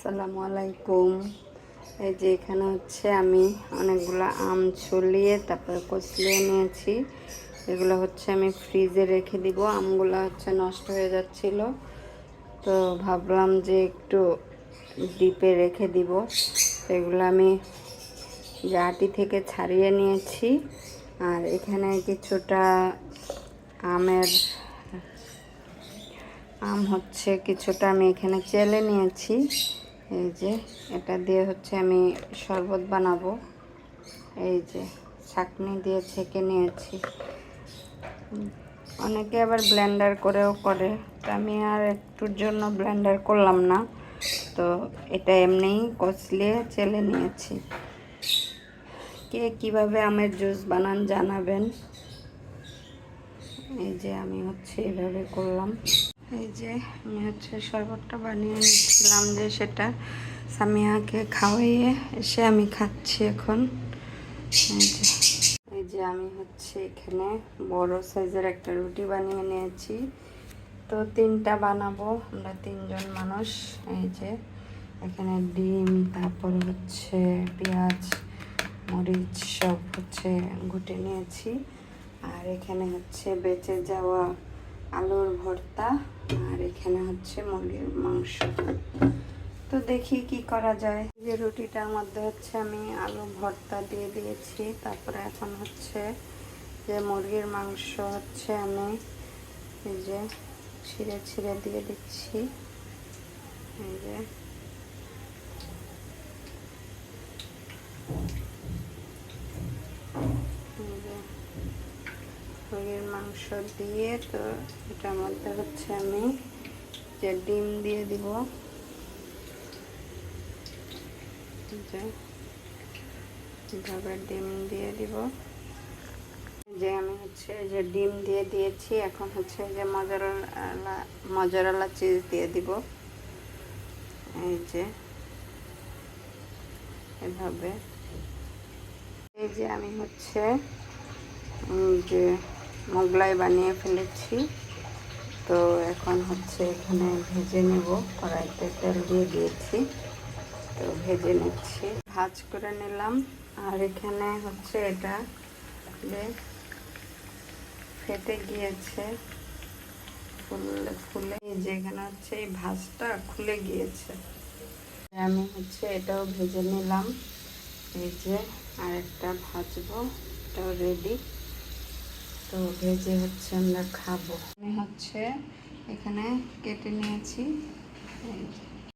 আসসালামু আলাইকুম। এই যে এখানে হচ্ছে আমি অনেকগুলো আম ছলিয়ে তারপরে কচলিয়ে নিয়েছি। এগুলো হচ্ছে আমি ফ্রিজে রেখে দিব। আমগুলো হচ্ছে নষ্ট হয়ে যাচ্ছিল, তো ভাবলাম যে একটু ডিপে রেখে দিব। এগুলো আমি জাটি থেকে ছাড়িয়ে নিয়েছি। আর এখানে কিছুটা আম হচ্ছে কিছুটা আমি এখানে চেলে নিয়েছি। এই যে এটা দিয়ে হচ্ছে আমি শরবত বানাবো। এই যে ছাঁকনি দিয়ে ছেঁকে নিয়েছি। অনেকে আবার ব্লেন্ডার করেও করে, তো আমি আর একটুর জন্য ব্লেন্ডার করলাম না, তো এটা এমনিই কচলিয়ে চেলে নিয়েছি। কে কিভাবে আমের জুস বানান জানাবেন। এই যে আমি হচ্ছে এইভাবে করলাম। এই যে আমি হচ্ছে শরবতটা বানিয়ে নিচ্ছিলাম, যে সেটা সামিয়াকে খাওয়াইয়ে এসে আমি খাচ্ছি এখন। এই যে আমি হচ্ছে এখানে বড় সাইজের একটা রুটি বানিয়ে নিয়েছি। তো 3টা বানাবো, আমরা 3জন মানুষ। এই যে এখানে ডিম, তারপর হচ্ছে পেঁয়াজ, মরিচ সব হচ্ছে ঘুটে নিয়েছি। আর এখানে হচ্ছে বেঁচে যাওয়া আলুর ভর্তা, আর এখানে হচ্ছে মুরগির মাংস। তো দেখি কি করা যায়। যে রুটিটার মধ্যে হচ্ছে আমি আলু ভর্তা দিয়ে দিয়েছি, তারপরে এখন হচ্ছে যে মুরগির মাংস হচ্ছে আমি এই যে ছিঁড়ে ছিঁড়ে দিয়ে দিচ্ছি। এই যে মুরগির মাংস দিয়ে, তো এটার মধ্যে হচ্ছে আমি যে ডিম দিয়ে দিব। এভাবে ডিম দিয়ে দিব। যে আমি হচ্ছে যে ডিম দিয়ে দিয়েছি, এখন হচ্ছে যে মজারালা চিজ দিয়ে দিব। এই যে এভাবে। এই যে আমি হচ্ছে যে মোগলাই বানিয়ে ফেলেছি। তো এখন হচ্ছে এখানে ভেজে নেব। কড়াইতে তেল দিয়ে দিয়েছি, তো ভেজে নিচ্ছি। ভাজ করে নিলাম। আর এখানে হচ্ছে এটা যে ফেটে গিয়েছে ফুলে ফুলে, যে এখানে হচ্ছে এই ভাজটা খুলে গিয়েছে। আমি হচ্ছে এটাও ভেজে নিলাম। এই যে আরেকটা ভাজবো, এটাও রেডি। তো ভেজে হচ্ছে আমরা খাবো। আমি হচ্ছে এখানে কেটে নিয়েছি। এই যে